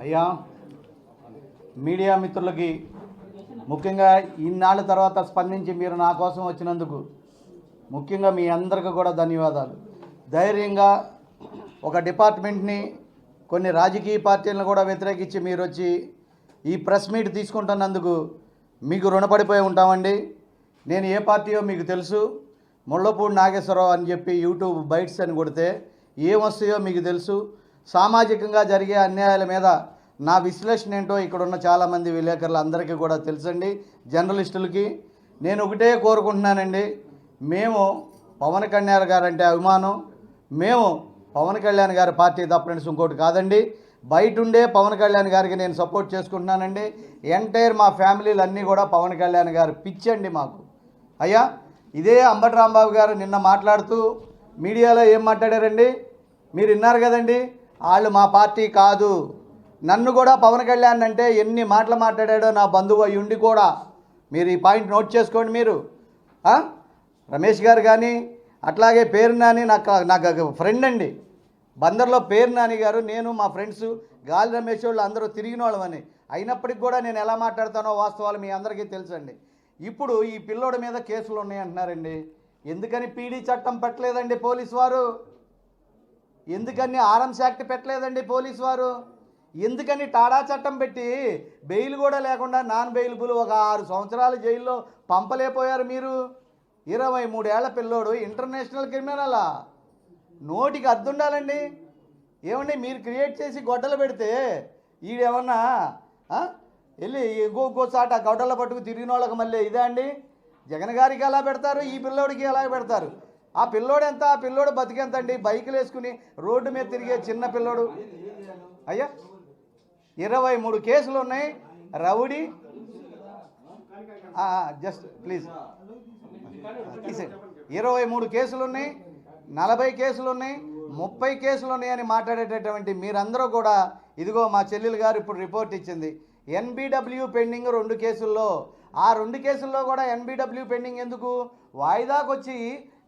అయ్యా, మీడియా మిత్రులకి ముఖ్యంగా ఇన్నాళ్ళ తర్వాత స్పందించి మీరు నా కోసం వచ్చినందుకు ముఖ్యంగా మీ అందరికీ కూడా ధన్యవాదాలు. ధైర్యంగా ఒక డిపార్ట్మెంట్ని కొన్ని రాజకీయ పార్టీలను కూడా వ్యతిరేకించి మీరు వచ్చి ఈ ప్రెస్ మీట్ తీసుకుంటున్నందుకు మీకు రుణపడిపోయి ఉంటామండి. నేను ఏ పార్టీయో మీకు తెలుసు. ముళ్ళపూడి నాగేశ్వరరావు అని చెప్పి యూట్యూబ్ బైట్స్ అని కొడితే ఏమొస్తాయో మీకు తెలుసు. సామాజికంగా జరిగే అన్యాయాల మీద నా విశ్లేషణ ఏంటో ఇక్కడ ఉన్న చాలామంది విలేకరులు అందరికీ కూడా తెలుసండి. జర్నలిస్టులకి నేను ఒకటే కోరుకుంటున్నానండి, మేము పవన్ కళ్యాణ్ గారు అంటే అభిమానం. మేము పవన్ కళ్యాణ్ గారి పార్టీ తప్ప ఫ్రెండ్స్ ఇంకోటి కాదండి. బయట ఉండే పవన్ కళ్యాణ్ గారికి నేను సపోర్ట్ చేసుకుంటున్నానండి. ఎంటైర్ మా ఫ్యామిలీలు అన్నీ కూడా పవన్ కళ్యాణ్ గారు పిచ్చండి మాకు. అయ్యా, ఇదే అంబటి రాంబాబు గారు నిన్న మాట్లాడుతూ మీడియాలో ఏం మాట్లాడారండి మీరు విన్నారు కదండి. వాళ్ళు మా పార్టీ కాదు. నన్ను కూడా పవన్ కళ్యాణ్ అంటే ఎన్ని మాటలు మాట్లాడాడో నా బంధువు అయ్యి ఉండి కూడా మీరు ఈ పాయింట్ నోట్ చేసుకోండి. మీరు రమేష్ గారు కానీ అట్లాగే పేరు నాని నాకు ఫ్రెండ్ అండి. బందర్లో పేరు నాని గారు, నేను మా ఫ్రెండ్స్ గాలి రమేష్ వాళ్ళు అందరూ తిరిగిన వాళ్ళమని. అయినప్పటికి కూడా నేను ఎలా మాట్లాడతానో వాస్తవాలు మీ అందరికీ తెలుసండి. ఇప్పుడు ఈ పిల్లోడి మీద కేసులు ఉన్నాయంటున్నారండి. ఎందుకని పీడీ చట్టం పెట్టలేదండి పోలీసు వారు? ఎందుకని ఆర్మ్స్ యాక్ట్ పెట్టలేదండి పోలీసు వారు? ఎందుకని టాడా చట్టం పెట్టి బెయిల్ కూడా లేకుండా నాన్ బెయిలబుల్ ఒక 6 సంవత్సరాలు జైల్లో పంపలేకపోయారు మీరు? 23 ఏళ్ల పిల్లోడు ఇంటర్నేషనల్ క్రిమినలా? నోటికి అద్దుండాలండి. ఏమండి మీరు క్రియేట్ చేసి గొడ్డలు పెడితే ఈడేమన్నా వెళ్ళి ఇంకోసారి ఆ గొడ్డల పట్టుకు తిరిగిన వాళ్ళకి మళ్ళీ ఇదే అండి. జగన్ గారికి ఎలా పెడతారు, ఈ పిల్లోడికి ఎలా పెడతారు? ఆ పిల్లోడు ఎంత, ఆ పిల్లోడు బతికెంత అండి? బైకులు వేసుకుని రోడ్డు మీద తిరిగే చిన్న పిల్లోడు. అయ్యా, 23 కేసులు ఉన్నాయి. రౌడీ జస్ట్ ప్లీజ్ 23 కేసులు ఉన్నాయి, 40 కేసులు ఉన్నాయి, 30 కేసులు ఉన్నాయని మాట్లాడేటటువంటి మీరందరూ కూడా ఇదిగో మా చెల్లెలు గారు ఇప్పుడు రిపోర్ట్ ఇచ్చింది. ఎన్బిడబ్ల్యూ పెండింగ్ 2 కేసుల్లో. ఆ 2 కేసుల్లో కూడా ఎన్బిడబ్ల్యూ పెండింగ్ ఎందుకు? వాయిదాకు వచ్చి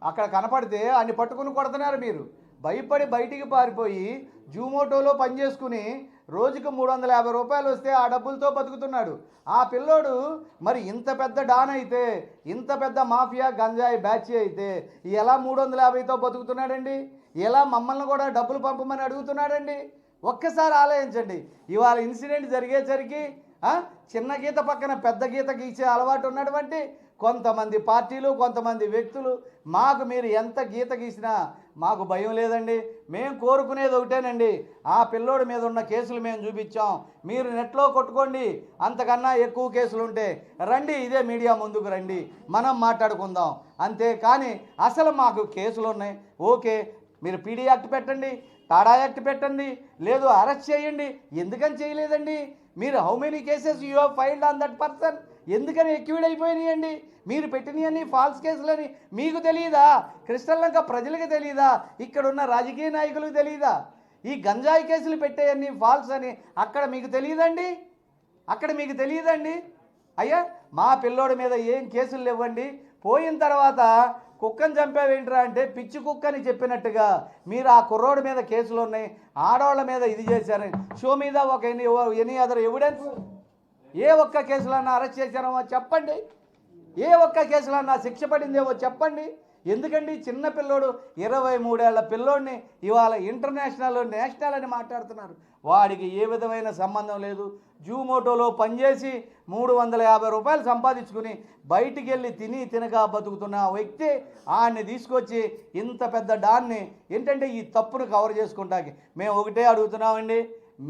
అక్కడ కనపడితే అన్ని పట్టుకుని కొడుతున్నారు. మీరు భయపడి బయటికి పారిపోయి జూమోటోలో పనిచేసుకుని రోజుకు 350 రూపాయలు వస్తే ఆ డబ్బులతో బతుకుతున్నాడు. ఆ పిల్లోడు మరి ఇంత పెద్ద డాన్ అయితే, ఇంత పెద్ద మాఫియా గంజాయి బ్యాచ్ అయితే ఎలా 350తో బతుకుతున్నాడండి? ఎలా మమ్మల్ని కూడా డబ్బులు పంపమని అడుగుతున్నాడండి? ఒక్కసారి ఆలోచించండి. ఇవాళ ఇన్సిడెంట్ జరిగేసరికి చిన్న గీత పక్కన పెద్ద గీత గీసే అలవాటు ఉన్నటువంటి కొంతమంది పార్టీలు, కొంతమంది వ్యక్తులు మాకు మీరు ఎంత గీత గీసినా మాకు భయం లేదండి. మేము కోరుకునేది ఒకటేనండి, ఆ పిల్లోడి మీద ఉన్న కేసులు మేము చూపించాం. మీరు నెట్లో కొట్టుకోండి, అంతకన్నా ఎక్కువ కేసులు ఉంటే రండి, ఇదే మీడియా ముందుకు రండి, మనం మాట్లాడుకుందాం. అంతేకాని అసలు మాకు కేసులు ఉన్నాయి, ఓకే మీరు పీడీ యాక్ట్ పెట్టండి, టాడా యాక్ట్ పెట్టండి, లేదు అరెస్ట్ చేయండి. ఎందుకని చేయలేదండి మీరు? How many cases you have filed on that person? ఎందుకని ఎక్విడ్ అయిపోయినాయండి? మీరు పెట్టినవన్నీ ఫాల్స్ కేసులని మీకు తెలియదా? కృష్ణలంక ప్రజలకు తెలియదా? ఇక్కడున్న రాజకీయ నాయకులకు తెలియదా? ఈ గంజాయి కేసులు పెట్టేయన్నీ ఫాల్స్ అని అక్కడ మీకు తెలియదండి? అక్కడ మీకు తెలియదండి? అయ్యా, మా పిల్లోడి మీద ఏం కేసులు లేవండి. పోయిన తర్వాత కుక్కని చంపావేంట్రా అంటే పిచ్చి కుక్కని చెప్పినట్టుగా మీరు ఆ కుర్రోడి మీద కేసులు ఉన్నాయి, ఆడవాళ్ళ మీద ఇది చేశారని షో మీద ఒక ఎనీ అదర్ ఎవిడెన్స్? ఏ ఒక్క కేసులన్నా అరెస్ట్ చేశారో చెప్పండి. ఏ ఒక్క కేసులన్నా శిక్ష పడిందేమో చెప్పండి. ఎందుకండి చిన్న పిల్లోడు 23 ఏళ్ల పిల్లోడిని ఇవాళ ఇంటర్నేషనల్ నేషనల్ అని మాట్లాడుతున్నారు. వాడికి ఏ విధమైన సంబంధం లేదు. జూమోటోలో పనిచేసి 350 రూపాయలు సంపాదించుకుని బయటికి వెళ్ళి తినగా బతుకుతున్న వ్యక్తి ఆయన్ని తీసుకొచ్చి ఇంత పెద్ద డాన్ని ఏంటంటే ఈ తప్పును కవర్ చేసుకుంటాకి మేము ఒకటే అడుగుతున్నామండి.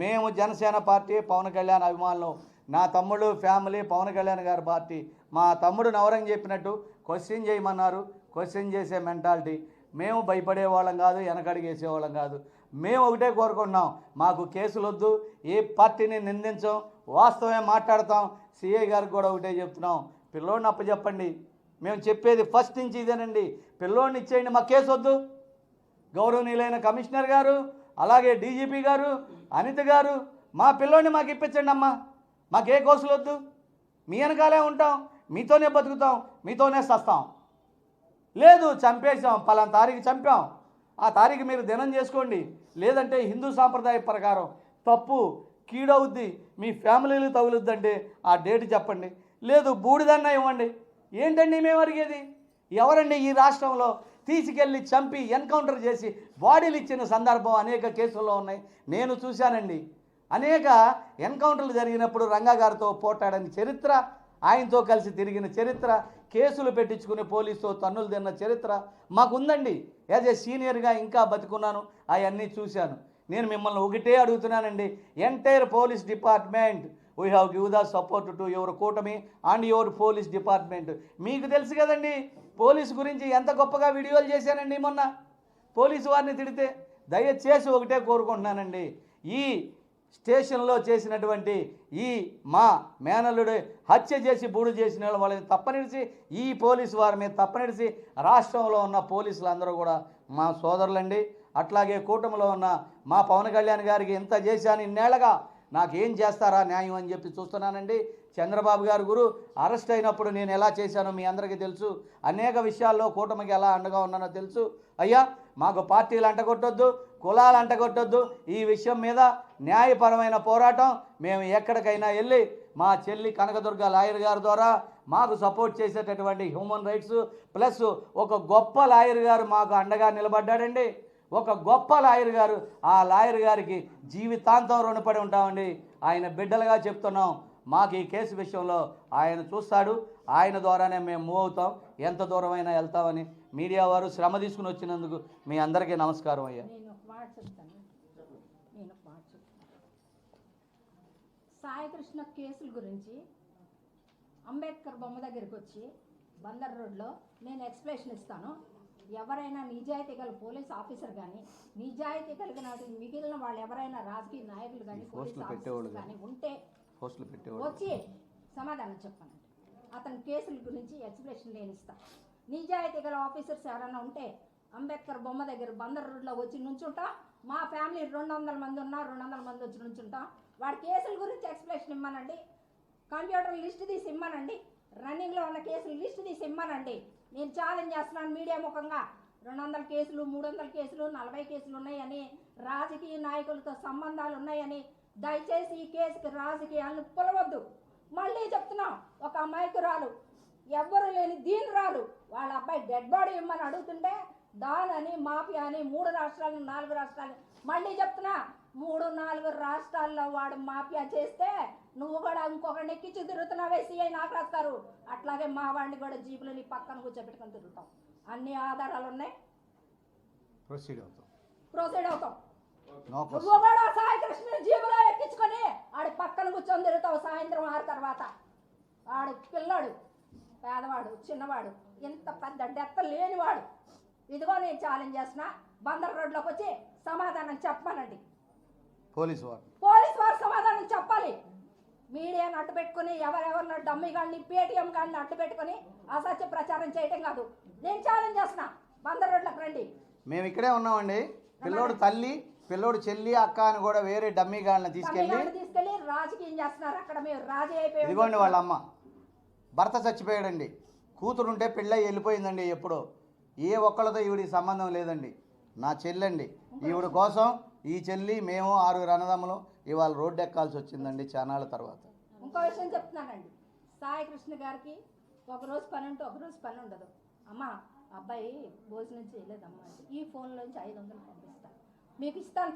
మేము జనసేన పార్టీ, పవన్ కళ్యాణ్ అభిమానులు. నా తమ్ముడు ఫ్యామిలీ పవన్ కళ్యాణ్ గారి పార్టీ. మా తమ్ముడు నవరంగ్ చెప్పినట్టు క్వశ్చన్ చేయమన్నారు. క్వశ్చన్ చేసే మెంటాలిటీ. మేము భయపడే వాళ్ళం కాదు, వెనకడిగేసేవాళ్ళం కాదు. మేము ఒకటే కోరుకుంటున్నాం, మాకు కేసులు వద్దు, ఏ పార్టీని నిందించాం, వాస్తవమే మాట్లాడతాం. సిఐ గారికి కూడా ఒకటే చెప్తున్నాం, పిల్లోడిని అప్పచెప్పండి. మేము చెప్పేది ఫస్ట్ నుంచి ఇదేనండి, పిల్లోడిని ఇచ్చేయండి, మాకు కేసు వద్దు. గౌరవనీయులైన కమిషనర్ గారు, అలాగే డీజీపీ గారు, అనిత గారు, మా పిల్లోడిని మాకు ఇప్పించండి అమ్మా, మాకే కేసులు వద్దు. మీ వెనకాలే ఉంటాం, మీతోనే బతుకుతాం, మీతోనే సస్తాం. లేదు చంపేసాం, పలానా తారీఖు చంపాం, ఆ తారీఖు మీరు దినం చేసుకోండి, లేదంటే హిందూ సాంప్రదాయ ప్రకారం తప్పు కీడవుద్ది, మీ ఫ్యామిలీలు తగులుద్దంటే ఆ డేట్ చెప్పండి, లేదు బూడిదన్నా ఇవ్వండి. ఏంటండి మేము అడిగేది? ఎవరండి ఈ రాష్ట్రంలో తీసుకెళ్ళి చంపి ఎన్కౌంటర్ చేసి బాడీలు ఇచ్చిన సందర్భం అనేక కేసుల్లో ఉన్నాయి, నేను చూశానండి. అనేక ఎన్కౌంటర్లు జరిగినప్పుడు రంగా గారితో పోటాడని చరిత్ర, ఆయనతో కలిసి తిరిగిన చరిత్ర, కేసులు పెట్టించుకుని పోలీసుతో తన్నులు తిన్న చరిత్ర మాకుందండి. యాజ్ ఏ సీనియర్గా ఇంకా బతికున్నాను, అవన్నీ చూశాను. నేను మిమ్మల్ని ఒకటే అడుగుతున్నానండి, entire police department we have give the support to your కూటమి అండ్ యువర్ పోలీస్ డిపార్ట్మెంట్. మీకు తెలుసు కదండి పోలీసు గురించి ఎంత గొప్పగా వీడియోలు చేశానండి మొన్న పోలీసు వారిని తిడితే. దయచేసి ఒకటే కోరుకుంటున్నానండి, ఈ స్టేషన్లో చేసినటువంటి ఈ మా మేనల్లుడు హత్య చేసి బూడు చేసిన వాళ్ళని తప్పనిడిచి, ఈ పోలీసు వారి మీద తప్పనిడిచి, రాష్ట్రంలో ఉన్న పోలీసులు అందరూ కూడా మా సోదరులండి. అట్లాగే కూటమిలో ఉన్న మా పవన్ కళ్యాణ్ గారికి ఇంత చేశాను ఇన్నేళ్లగా, నాకేం చేస్తారా న్యాయం అని చెప్పి చూస్తున్నానండి. చంద్రబాబు గారు గురు అరెస్ట్ అయినప్పుడు నేను ఎలా చేశానో మీ అందరికీ తెలుసు, అనేక విషయాల్లో కూటమికి ఎలా అండగా ఉన్నానో తెలుసు. అయ్యా మాకు పార్టీలు అంటగొట్టొద్దు, కులాలు అంటగొట్టొద్దు, ఈ విషయం మీద న్యాయపరమైన పోరాటం మేము ఎక్కడికైనా వెళ్ళి మా చెల్లి కనకదుర్గ లాయర్ గారి ద్వారా మాకు సపోర్ట్ చేసేటటువంటి హ్యూమన్ రైట్స్ ప్లస్ ఒక గొప్ప లాయర్ గారు మాకు అండగా నిలబడ్డాడండి. ఒక గొప్ప లాయర్ గారు, ఆ లాయర్ గారికి జీవితాంతం రుణపడి ఉంటామండి. ఆయన బిడ్డలుగా చెప్తున్నాం, మాకు ఈ కేసు విషయంలో ఆయన చూస్తాడు, ఆయన ద్వారానే మేము మూవ్ అవుతాం, ఎంత దూరమైనా వెళ్తామని మీడియా వారు శ్రమ తీసుకుని వచ్చినందుకు మీ అందరికీ నమస్కారం. అయ్యా సాయికృష్ణ కేసుల గురించి అంబేద్కర్ బొమ్మ దగ్గరికి వచ్చి బందర్ రోడ్లో నేను ఎక్స్ప్లెనేషన్ ఇస్తాను. ఎవరైనా నిజాయితీ గల పోలీస్ ఆఫీసర్ కానీ, నిజాయితీ కలిగిన మిగిలిన వాళ్ళు ఎవరైనా రాజకీయ నాయకులు కానీ పోలీస్ ఆఫీసర్లు కానీ ఉంటే వచ్చి సమాధానం చెప్పండి. అతని కేసుల గురించి ఎక్స్ప్లెనేషన్ నేను ఇస్తాను. నిజాయితీ గల ఆఫీసర్స్ ఎవరైనా ఉంటే అంబేద్కర్ బొమ్మ దగ్గర బందర్ రోడ్లో వచ్చి నుంచుంటా, మా ఫ్యామిలీ 200 మంది ఉన్నా 200 మంది వచ్చి నుంచుంటాం. వాడి కేసుల గురించి ఎక్స్ప్లెనేషన్ ఇమ్మనండి, కంప్యూటర్ లిస్ట్ తీసి ఇమ్మనండి, రన్నింగ్లో ఉన్న కేసులు లిస్ట్ తీసి ఇమ్మనండి. నేను ఛాలెంజ్ చేస్తున్నాను మీడియా ముఖంగా. 200 కేసులు 300 కేసులు 40 కేసులు ఉన్నాయని, రాజకీయ నాయకులతో సంబంధాలు ఉన్నాయని దయచేసి ఈ కేసుకి రాజకీయాలను పులవద్దు. మళ్ళీ చెప్తున్నాం, ఒక అమాయకురాలు ఎవ్వరు లేని దీనురాలు వాళ్ళ అబ్బాయి డెడ్ బాడీ ఇమ్మని అడుగుతుంటే దానని మాఫియా అని 3 రాష్ట్రాలు 4 రాష్ట్రాలు, మళ్ళీ చెప్తున్నా 3-4 రాష్ట్రాల్లో వాడు మాఫియా చేస్తే నువ్వు కూడా ఇంకొకరిని ఎక్కించి తిరుగుతున్నావే సిఐ నాగరాజ్ గారు, అట్లాగే మా వాడిని కూడా జీపులు నీ పక్కన కూర్చోబెట్టుకొని తిరుగుతాం. అన్ని ఆధారాలు ఉన్నాయి, ప్రొసీడ్ అవుతాం. నువ్వు కూడా సాయికృష్ణ జీబులో ఎక్కించుకొని ఆడి పక్కన కూర్చొని తిరుగుతావు సాయంత్రం 6 తర్వాత. ఆడు పిల్లాడు, పేదవాడు, చిన్నవాడు, ఇంత పెద్ద డెత్త లేనివాడు. ఇదిగో నేను ఛాలెంజ్ చేస్తున్నా, బందర్ రోడ్లోకి వచ్చి సమాధానం చెప్పమనండి. పోలీసు వారు సమాధానం చెప్పాలి. మీడియాను అడ్డు పెట్టుకుని ఎవరెవరినో డమ్మీ గాడిని పేటీఎం గాడిని అడ్డు పెట్టుకుని అసత్య ప్రచారం చేయటం కాదు. నేను ఛాలెంజ్ చేస్తున్నా, బందర్ రోడ్లోకి రండి. మేము ఇక్కడే ఉన్నామండి. పిల్లోడు తల్లి, పిల్లోడు చెల్లి, అక్క అని కూడా వేరే డమ్మీ గాడిని తీసుకెళ్ళి రాజకీయం చేస్తున్నారు. అక్కడ మేము రాజీ అయిపోయి, ఇదిగోండి వాళ్ళ అమ్మ భర్త చచ్చిపోయాడండి, కూతురుంటే పెళ్ళై వెళ్ళిపోయిందండి. ఎప్పుడో ఏ ఒక్కళ్ళతో ఈవిడికి సంబంధం లేదండి, నా చెల్లండి. ఈవిడ కోసం ఈ చెల్లి మేము 6 అన్నదమ్ములు ఇవాళ రోడ్డు ఎక్కాల్సి వచ్చిందండి చానాళ్ళ తర్వాత. ఇంకో విషయం చెప్తున్నానండి, సాయికృష్ణ గారికి ఒకరోజు పని ఉంటే ఒకరోజు పని ఉండదు. అమ్మ అబ్బాయి భోజనం చేయలేదమ్మా అంటే ఈ ఫోన్లోంచి 500 పంపిస్తాను, మీకు ఇస్తాను.